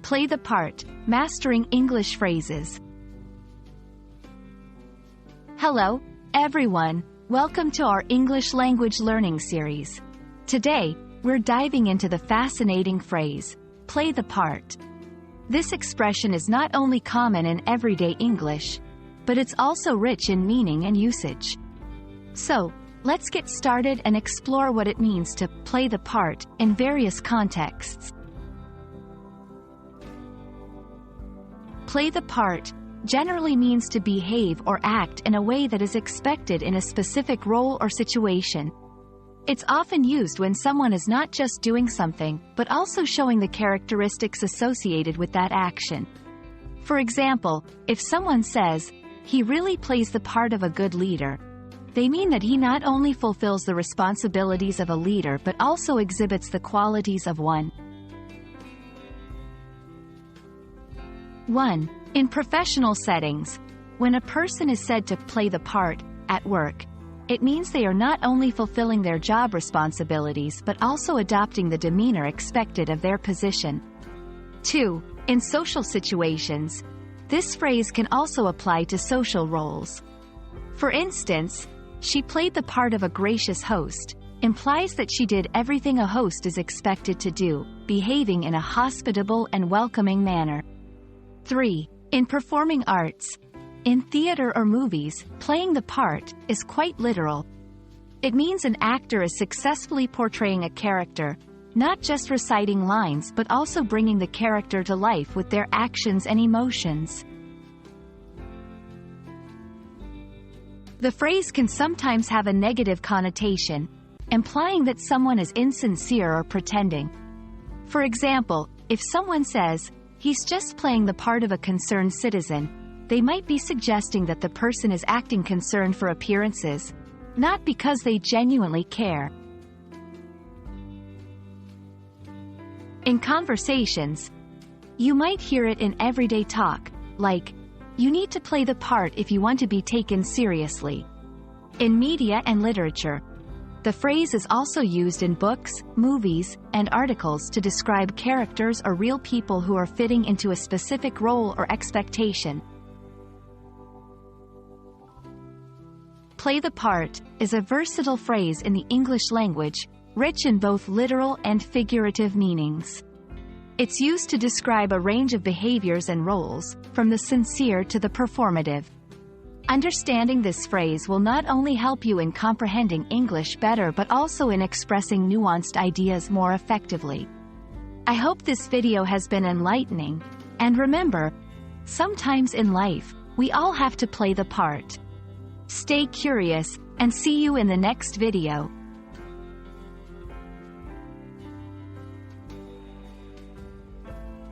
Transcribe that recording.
Play the part, mastering English phrases. Hello, everyone. Welcome to our English language learning series. Today, we're diving into the fascinating phrase, play the part. This expression is not only common in everyday English, but it's also rich in meaning and usage. So, let's get started and explore what it means to play the part in various contexts. Play the part generally means to behave or act in a way that is expected in a specific role or situation. It's often used when someone is not just doing something, but also showing the characteristics associated with that action. For example, if someone says, "He really plays the part of a good leader," they mean that he not only fulfills the responsibilities of a leader but also exhibits the qualities of one. 1. In professional settings, when a person is said to play the part at work, it means they are not only fulfilling their job responsibilities but also adopting the demeanor expected of their position. 2. In social situations, this phrase can also apply to social roles. For instance, "She played the part of a gracious host," implies that she did everything a host is expected to do, behaving in a hospitable and welcoming manner. 3. In performing arts, in theater or movies, playing the part is quite literal. It means an actor is successfully portraying a character, not just reciting lines but also bringing the character to life with their actions and emotions. The phrase can sometimes have a negative connotation, implying that someone is insincere or pretending. For example, if someone says, "He's just playing the part of a concerned citizen," they might be suggesting that the person is acting concerned for appearances, not because they genuinely care. In conversations, you might hear it in everyday talk, like, "You need to play the part if you want to be taken seriously." In media and literature, the phrase is also used in books, movies, and articles to describe characters or real people who are fitting into a specific role or expectation. Play the part is a versatile phrase in the English language, rich in both literal and figurative meanings. It's used to describe a range of behaviors and roles, from the sincere to the performative. Understanding this phrase will not only help you in comprehending English better but also in expressing nuanced ideas more effectively. I hope this video has been enlightening, and remember, sometimes in life, we all have to play the part. Stay curious, and see you in the next video.